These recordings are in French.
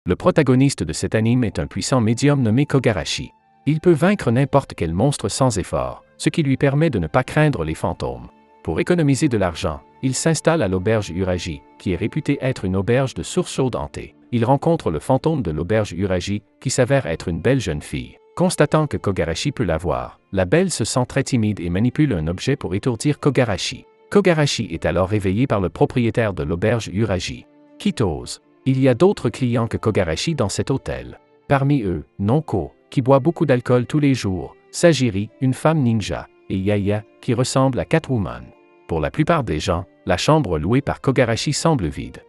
Le protagoniste de cet anime est un puissant médium nommé Kogarashi. Il peut vaincre n'importe quel monstre sans effort, ce qui lui permet de ne pas craindre les fantômes. Pour économiser de l'argent, il s'installe à l'auberge Uraji, qui est réputée être une auberge de source chaude hantée. Il rencontre le fantôme de l'auberge Uraji, qui s'avère être une belle jeune fille. Constatant que Kogarashi peut la voir, la belle se sent très timide et manipule un objet pour étourdir Kogarashi. Kogarashi est alors réveillé par le propriétaire de l'auberge Uraji, Kitose. Il y a d'autres clients que Kogarashi dans cet hôtel. Parmi eux, Nonko, qui boit beaucoup d'alcool tous les jours, Sajiri, une femme ninja, et Yaya, qui ressemble à Catwoman. Pour la plupart des gens, la chambre louée par Kogarashi semble vide.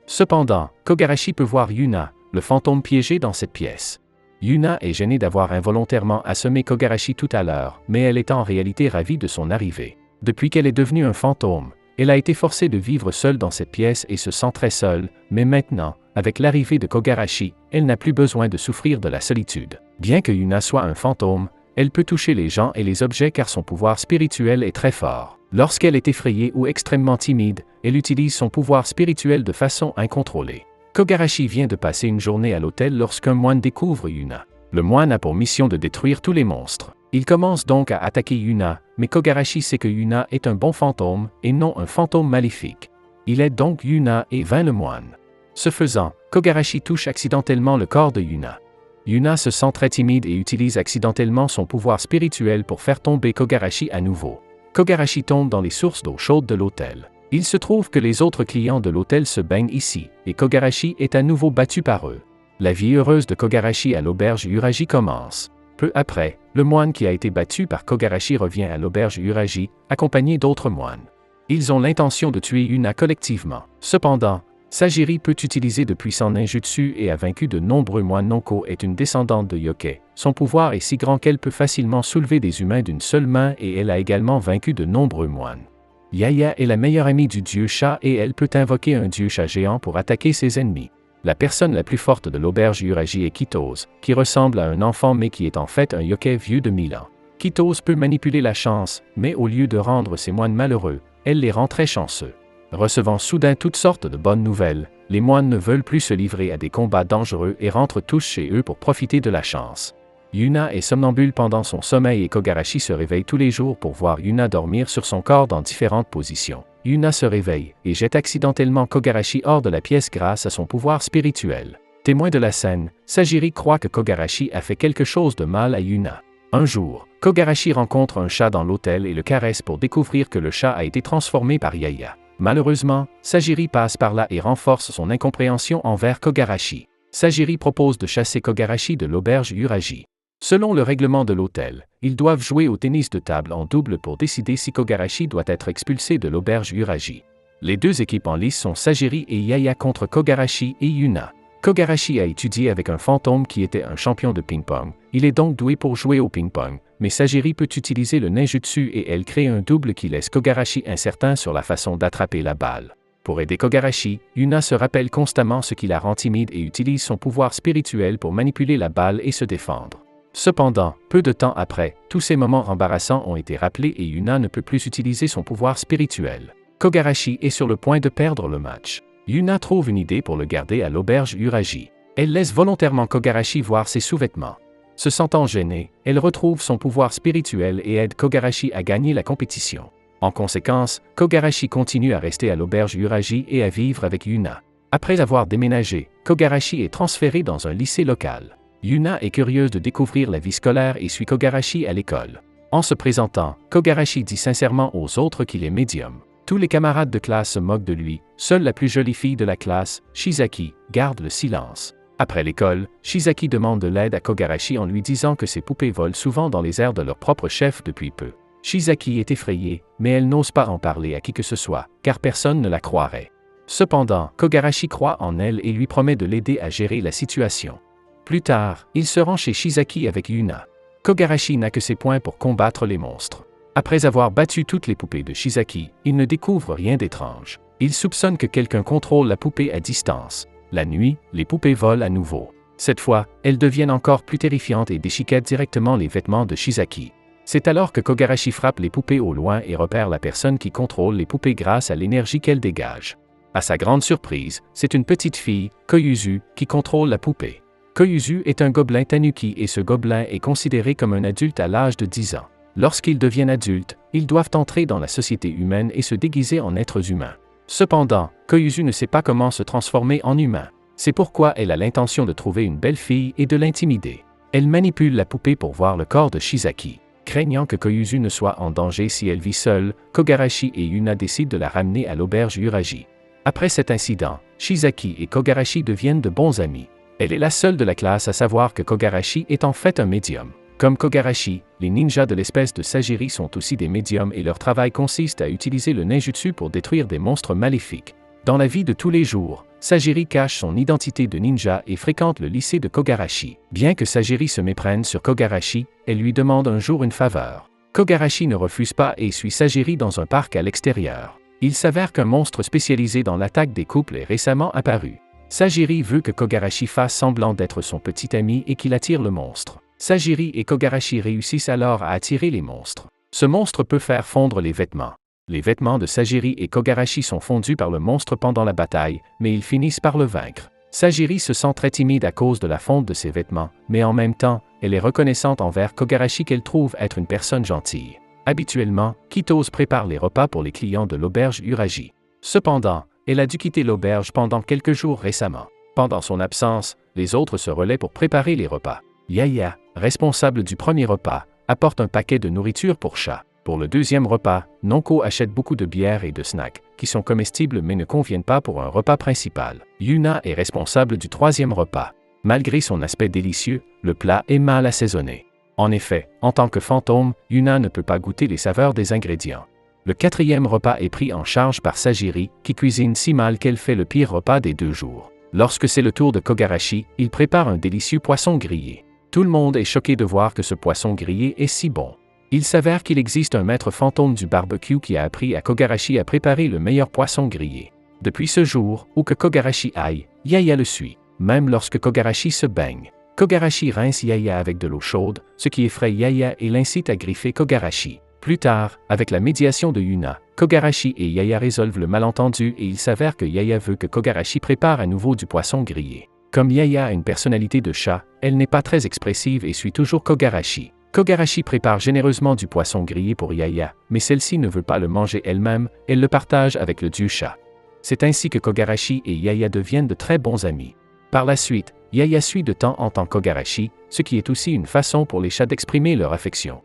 Cependant, Kogarashi peut voir Yuna, le fantôme piégé dans cette pièce. Yuna est gênée d'avoir involontairement assommé Kogarashi tout à l'heure, mais elle est en réalité ravie de son arrivée. Depuis qu'elle est devenue un fantôme, elle a été forcée de vivre seule dans cette pièce et se sent très seule, mais maintenant, avec l'arrivée de Kogarashi, elle n'a plus besoin de souffrir de la solitude. Bien que Yuna soit un fantôme, elle peut toucher les gens et les objets car son pouvoir spirituel est très fort. Lorsqu'elle est effrayée ou extrêmement timide, elle utilise son pouvoir spirituel de façon incontrôlée. Kogarashi vient de passer une journée à l'hôtel lorsqu'un moine découvre Yuna. Le moine a pour mission de détruire tous les monstres. Il commence donc à attaquer Yuna, mais Kogarashi sait que Yuna est un bon fantôme et non un fantôme maléfique. Il aide donc Yuna et vainc le moine. Ce faisant, Kogarashi touche accidentellement le corps de Yuna. Yuna se sent très timide et utilise accidentellement son pouvoir spirituel pour faire tomber Kogarashi à nouveau. Kogarashi tombe dans les sources d'eau chaude de l'hôtel. Il se trouve que les autres clients de l'hôtel se baignent ici, et Kogarashi est à nouveau battu par eux. La vie heureuse de Kogarashi à l'auberge Uraji commence. Peu après, le moine qui a été battu par Kogarashi revient à l'auberge Uraji, accompagné d'autres moines. Ils ont l'intention de tuer Yuna collectivement. Cependant, Sajiri peut utiliser de puissants ninjutsu et a vaincu de nombreux moines. Nonko est une descendante de yokai. Son pouvoir est si grand qu'elle peut facilement soulever des humains d'une seule main et elle a également vaincu de nombreux moines. Yaya est la meilleure amie du dieu chat et elle peut invoquer un dieu chat géant pour attaquer ses ennemis. La personne la plus forte de l'auberge Uraji est Kitose, qui ressemble à un enfant mais qui est en fait un yokai vieux de 1000 ans. Kitose peut manipuler la chance, mais au lieu de rendre ses moines malheureux, elle les rend très chanceux. Recevant soudain toutes sortes de bonnes nouvelles, les moines ne veulent plus se livrer à des combats dangereux et rentrent tous chez eux pour profiter de la chance. Yuna est somnambule pendant son sommeil et Kogarashi se réveille tous les jours pour voir Yuna dormir sur son corps dans différentes positions. Yuna se réveille et jette accidentellement Kogarashi hors de la pièce grâce à son pouvoir spirituel. Témoin de la scène, Sajiri croit que Kogarashi a fait quelque chose de mal à Yuna. Un jour, Kogarashi rencontre un chat dans l'hôtel et le caresse pour découvrir que le chat a été transformé par Yaya. Malheureusement, Sajiri passe par là et renforce son incompréhension envers Kogarashi. Sajiri propose de chasser Kogarashi de l'auberge Uraji. Selon le règlement de l'hôtel, ils doivent jouer au tennis de table en double pour décider si Kogarashi doit être expulsé de l'auberge Uraji. Les deux équipes en lice sont Sajiri et Yaya contre Kogarashi et Yuna. Kogarashi a étudié avec un fantôme qui était un champion de ping-pong. Il est donc doué pour jouer au ping-pong, mais Sajiri peut utiliser le ninjutsu et elle crée un double qui laisse Kogarashi incertain sur la façon d'attraper la balle. Pour aider Kogarashi, Yuna se rappelle constamment ce qui la rend timide et utilise son pouvoir spirituel pour manipuler la balle et se défendre. Cependant, peu de temps après, tous ces moments embarrassants ont été rappelés et Yuna ne peut plus utiliser son pouvoir spirituel. Kogarashi est sur le point de perdre le match. Yuna trouve une idée pour le garder à l'auberge Uraji. Elle laisse volontairement Kogarashi voir ses sous-vêtements. Se sentant gênée, elle retrouve son pouvoir spirituel et aide Kogarashi à gagner la compétition. En conséquence, Kogarashi continue à rester à l'auberge Uraji et à vivre avec Yuna. Après avoir déménagé, Kogarashi est transféré dans un lycée local. Yuna est curieuse de découvrir la vie scolaire et suit Kogarashi à l'école. En se présentant, Kogarashi dit sincèrement aux autres qu'il est médium. Tous les camarades de classe se moquent de lui, seule la plus jolie fille de la classe, Shizaki, garde le silence. Après l'école, Shizaki demande de l'aide à Kogarashi en lui disant que ses poupées volent souvent dans les airs de leur propre chef depuis peu. Shizaki est effrayée, mais elle n'ose pas en parler à qui que ce soit, car personne ne la croirait. Cependant, Kogarashi croit en elle et lui promet de l'aider à gérer la situation. Plus tard, il se rend chez Shizaki avec Yuna. Kogarashi n'a que ses poings pour combattre les monstres. Après avoir battu toutes les poupées de Shizaki, il ne découvre rien d'étrange. Il soupçonne que quelqu'un contrôle la poupée à distance. La nuit, les poupées volent à nouveau. Cette fois, elles deviennent encore plus terrifiantes et déchiquettent directement les vêtements de Shizaki. C'est alors que Kogarashi frappe les poupées au loin et repère la personne qui contrôle les poupées grâce à l'énergie qu'elles dégagent. À sa grande surprise, c'est une petite fille, Koyuzu, qui contrôle la poupée. Koyuzu est un gobelin tanuki et ce gobelin est considéré comme un adulte à l'âge de 10 ans. Lorsqu'ils deviennent adultes, ils doivent entrer dans la société humaine et se déguiser en êtres humains. Cependant, Koyuzu ne sait pas comment se transformer en humain. C'est pourquoi elle a l'intention de trouver une belle fille et de l'intimider. Elle manipule la poupée pour voir le corps de Shizaki. Craignant que Koyuzu ne soit en danger si elle vit seule, Kogarashi et Yuna décident de la ramener à l'auberge Uraji. Après cet incident, Shizaki et Kogarashi deviennent de bons amis. Elle est la seule de la classe à savoir que Kogarashi est en fait un médium. Comme Kogarashi, les ninjas de l'espèce de Sagiri sont aussi des médiums et leur travail consiste à utiliser le ninjutsu pour détruire des monstres maléfiques. Dans la vie de tous les jours, Sagiri cache son identité de ninja et fréquente le lycée de Kogarashi. Bien que Sagiri se méprenne sur Kogarashi, elle lui demande un jour une faveur. Kogarashi ne refuse pas et suit Sagiri dans un parc à l'extérieur. Il s'avère qu'un monstre spécialisé dans l'attaque des couples est récemment apparu. Sagiri veut que Kogarashi fasse semblant d'être son petit ami et qu'il attire le monstre. Sagiri et Kogarashi réussissent alors à attirer les monstres. Ce monstre peut faire fondre les vêtements. Les vêtements de Sagiri et Kogarashi sont fondus par le monstre pendant la bataille, mais ils finissent par le vaincre. Sagiri se sent très timide à cause de la fonte de ses vêtements, mais en même temps, elle est reconnaissante envers Kogarashi qu'elle trouve être une personne gentille. Habituellement, Kitose prépare les repas pour les clients de l'auberge Uraji. Cependant, elle a dû quitter l'auberge pendant quelques jours récemment. Pendant son absence, les autres se relaient pour préparer les repas. Yaya, responsable du premier repas, apporte un paquet de nourriture pour chat. Pour le deuxième repas, Nonko achète beaucoup de bières et de snacks, qui sont comestibles mais ne conviennent pas pour un repas principal. Yuna est responsable du troisième repas. Malgré son aspect délicieux, le plat est mal assaisonné. En effet, en tant que fantôme, Yuna ne peut pas goûter les saveurs des ingrédients. Le quatrième repas est pris en charge par Sagiri, qui cuisine si mal qu'elle fait le pire repas des 2 jours. Lorsque c'est le tour de Kogarashi, il prépare un délicieux poisson grillé. Tout le monde est choqué de voir que ce poisson grillé est si bon. Il s'avère qu'il existe un maître fantôme du barbecue qui a appris à Kogarashi à préparer le meilleur poisson grillé. Depuis ce jour, où que Kogarashi aille, Yaya le suit, même lorsque Kogarashi se baigne. Kogarashi rince Yaya avec de l'eau chaude, ce qui effraie Yaya et l'incite à griffer Kogarashi. Plus tard, avec la médiation de Yuna, Kogarashi et Yaya résolvent le malentendu et il s'avère que Yaya veut que Kogarashi prépare à nouveau du poisson grillé. Comme Yaya a une personnalité de chat, elle n'est pas très expressive et suit toujours Kogarashi. Kogarashi prépare généreusement du poisson grillé pour Yaya, mais celle-ci ne veut pas le manger elle-même, elle le partage avec le dieu chat. C'est ainsi que Kogarashi et Yaya deviennent de très bons amis. Par la suite, Yaya suit de temps en temps Kogarashi, ce qui est aussi une façon pour les chats d'exprimer leur affection.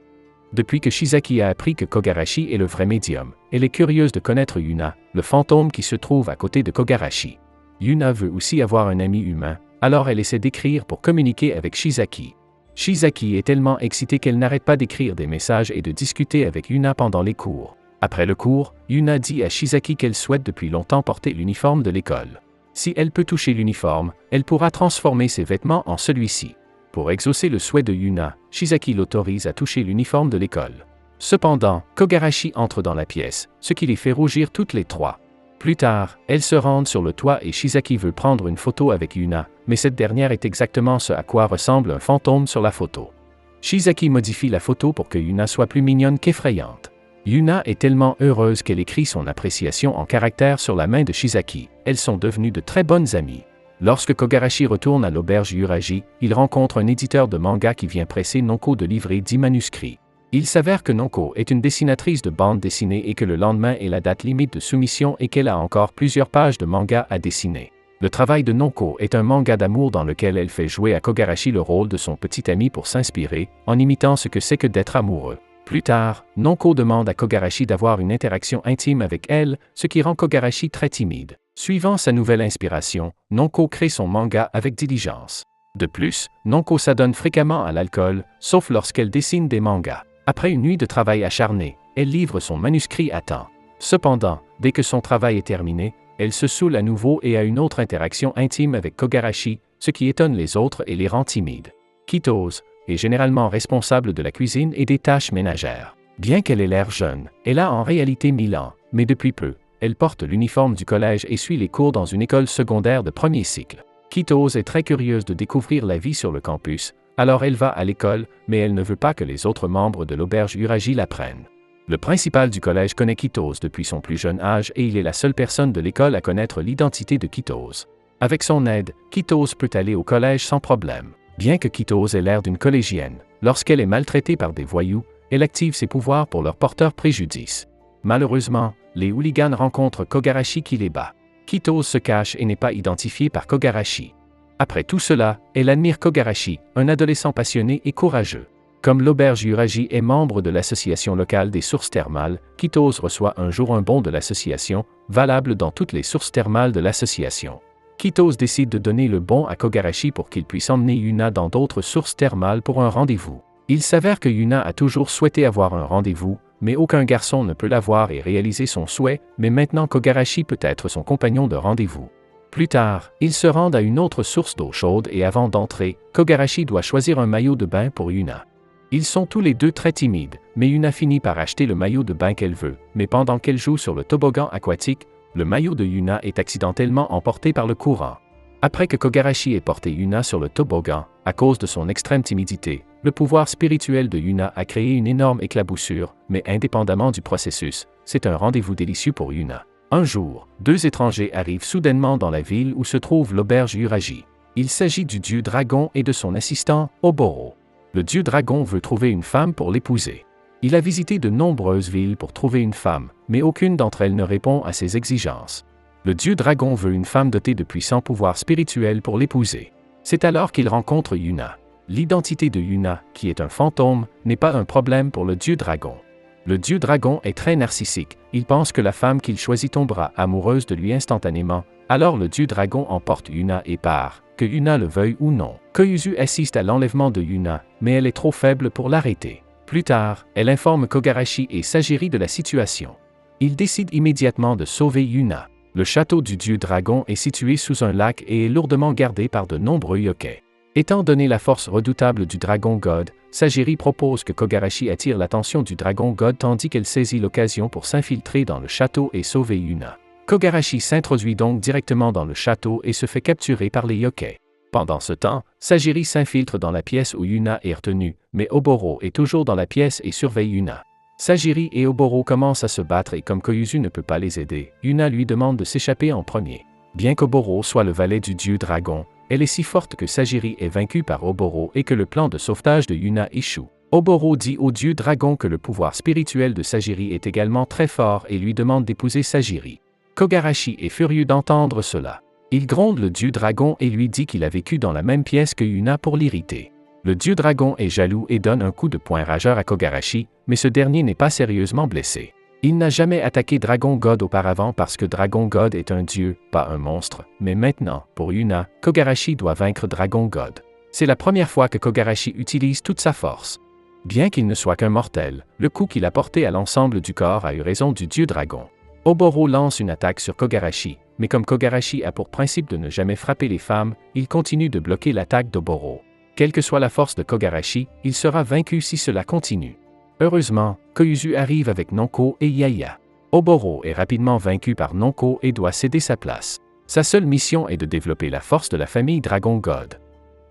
Depuis que Shizaki a appris que Kogarashi est le vrai médium, elle est curieuse de connaître Yuna, le fantôme qui se trouve à côté de Kogarashi. Yuna veut aussi avoir un ami humain, alors elle essaie d'écrire pour communiquer avec Shizaki. Shizaki est tellement excitée qu'elle n'arrête pas d'écrire des messages et de discuter avec Yuna pendant les cours. Après le cours, Yuna dit à Shizaki qu'elle souhaite depuis longtemps porter l'uniforme de l'école. Si elle peut toucher l'uniforme, elle pourra transformer ses vêtements en celui-ci. Pour exaucer le souhait de Yuna, Shizaki l'autorise à toucher l'uniforme de l'école. Cependant, Kogarashi entre dans la pièce, ce qui les fait rougir toutes les trois. Plus tard, elles se rendent sur le toit et Shizaki veut prendre une photo avec Yuna, mais cette dernière est exactement ce à quoi ressemble un fantôme sur la photo. Shizaki modifie la photo pour que Yuna soit plus mignonne qu'effrayante. Yuna est tellement heureuse qu'elle écrit son appréciation en caractères sur la main de Shizaki. Elles sont devenues de très bonnes amies. Lorsque Kogarashi retourne à l'auberge Uraji, il rencontre un éditeur de manga qui vient presser Nonko de livrer 10 manuscrits. Il s'avère que Nonko est une dessinatrice de bande dessinée et que le lendemain est la date limite de soumission et qu'elle a encore plusieurs pages de manga à dessiner. Le travail de Nonko est un manga d'amour dans lequel elle fait jouer à Kogarashi le rôle de son petit ami pour s'inspirer, en imitant ce que c'est que d'être amoureux. Plus tard, Nonko demande à Kogarashi d'avoir une interaction intime avec elle, ce qui rend Kogarashi très timide. Suivant sa nouvelle inspiration, Nonko crée son manga avec diligence. De plus, Nonko s'adonne fréquemment à l'alcool, sauf lorsqu'elle dessine des mangas. Après une nuit de travail acharné, elle livre son manuscrit à temps. Cependant, dès que son travail est terminé, elle se saoule à nouveau et a une autre interaction intime avec Kogarashi, ce qui étonne les autres et les rend timides. Kitose est généralement responsable de la cuisine et des tâches ménagères. Bien qu'elle ait l'air jeune, elle a en réalité 1000 ans, mais depuis peu, elle porte l'uniforme du collège et suit les cours dans une école secondaire de premier cycle. Kitose est très curieuse de découvrir la vie sur le campus, alors elle va à l'école, mais elle ne veut pas que les autres membres de l'auberge Uraji l'apprennent. Le principal du collège connaît Kitos depuis son plus jeune âge et il est la seule personne de l'école à connaître l'identité de Kitos. Avec son aide, Kitos peut aller au collège sans problème. Bien que Kitos ait l'air d'une collégienne, lorsqu'elle est maltraitée par des voyous, elle active ses pouvoirs pour leur porteur préjudice. Malheureusement, les hooligans rencontrent Kogarashi qui les bat. Kitos se cache et n'est pas identifié par Kogarashi. Après tout cela, elle admire Kogarashi, un adolescent passionné et courageux. Comme l'auberge Uraji est membre de l'association locale des sources thermales, Kitos reçoit un jour un bon de l'association, valable dans toutes les sources thermales de l'association. Kitos décide de donner le bon à Kogarashi pour qu'il puisse emmener Yuna dans d'autres sources thermales pour un rendez-vous. Il s'avère que Yuna a toujours souhaité avoir un rendez-vous, mais aucun garçon ne peut l'avoir et réaliser son souhait, mais maintenant Kogarashi peut être son compagnon de rendez-vous. Plus tard, ils se rendent à une autre source d'eau chaude et avant d'entrer, Kogarashi doit choisir un maillot de bain pour Yuna. Ils sont tous les deux très timides, mais Yuna finit par acheter le maillot de bain qu'elle veut, mais pendant qu'elle joue sur le toboggan aquatique, le maillot de Yuna est accidentellement emporté par le courant. Après que Kogarashi ait porté Yuna sur le toboggan, à cause de son extrême timidité, le pouvoir spirituel de Yuna a créé une énorme éclaboussure, mais indépendamment du processus, c'est un rendez-vous délicieux pour Yuna. Un jour, deux étrangers arrivent soudainement dans la ville où se trouve l'auberge Uraji. Il s'agit du dieu dragon et de son assistant, Oboro. Le dieu dragon veut trouver une femme pour l'épouser. Il a visité de nombreuses villes pour trouver une femme, mais aucune d'entre elles ne répond à ses exigences. Le dieu dragon veut une femme dotée de puissants pouvoirs spirituels pour l'épouser. C'est alors qu'il rencontre Yuna. L'identité de Yuna, qui est un fantôme, n'est pas un problème pour le dieu dragon. Le dieu dragon est très narcissique, il pense que la femme qu'il choisit tombera amoureuse de lui instantanément, alors le dieu dragon emporte Yuna et part, que Yuna le veuille ou non. Koyuzu assiste à l'enlèvement de Yuna, mais elle est trop faible pour l'arrêter. Plus tard, elle informe Kogarashi et Sajiri de la situation. Ils décident immédiatement de sauver Yuna. Le château du dieu dragon est situé sous un lac et est lourdement gardé par de nombreux yokai. Étant donné la force redoutable du Dragon God, Sajiri propose que Kogarashi attire l'attention du Dragon God tandis qu'elle saisit l'occasion pour s'infiltrer dans le château et sauver Yuna. Kogarashi s'introduit donc directement dans le château et se fait capturer par les yokai. Pendant ce temps, Sajiri s'infiltre dans la pièce où Yuna est retenue, mais Oboro est toujours dans la pièce et surveille Yuna. Sajiri et Oboro commencent à se battre et comme Koyuzu ne peut pas les aider, Yuna lui demande de s'échapper en premier. Bien qu'Oboro soit le valet du dieu dragon, elle est si forte que Sajiri est vaincue par Oboro et que le plan de sauvetage de Yuna échoue. Oboro dit au dieu dragon que le pouvoir spirituel de Sajiri est également très fort et lui demande d'épouser Sajiri. Kogarashi est furieux d'entendre cela. Il gronde le dieu dragon et lui dit qu'il a vécu dans la même pièce que Yuna pour l'irriter. Le dieu dragon est jaloux et donne un coup de poing rageur à Kogarashi, mais ce dernier n'est pas sérieusement blessé. Il n'a jamais attaqué Dragon God auparavant parce que Dragon God est un dieu, pas un monstre, mais maintenant, pour Yuna, Kogarashi doit vaincre Dragon God. C'est la première fois que Kogarashi utilise toute sa force. Bien qu'il ne soit qu'un mortel, le coup qu'il a porté à l'ensemble du corps a eu raison du dieu dragon. Oboro lance une attaque sur Kogarashi, mais comme Kogarashi a pour principe de ne jamais frapper les femmes, il continue de bloquer l'attaque d'Oboro. Quelle que soit la force de Kogarashi, il sera vaincu si cela continue. Heureusement, Koyuzu arrive avec Nonko et Yaya. Oboro est rapidement vaincu par Nonko et doit céder sa place. Sa seule mission est de développer la force de la famille Dragon God.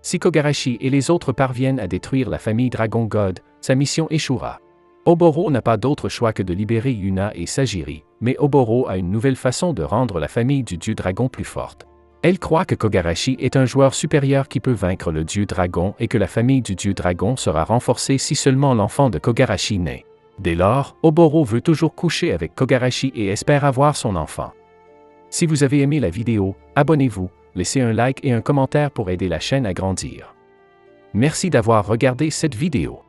Si Kogarashi et les autres parviennent à détruire la famille Dragon God, sa mission échouera. Oboro n'a pas d'autre choix que de libérer Yuna et Sajiri, mais Oboro a une nouvelle façon de rendre la famille du dieu dragon plus forte. Elle croit que Kogarashi est un joueur supérieur qui peut vaincre le dieu dragon et que la famille du dieu dragon sera renforcée si seulement l'enfant de Kogarashi naît. Dès lors, Oboro veut toujours coucher avec Kogarashi et espère avoir son enfant. Si vous avez aimé la vidéo, abonnez-vous, laissez un like et un commentaire pour aider la chaîne à grandir. Merci d'avoir regardé cette vidéo.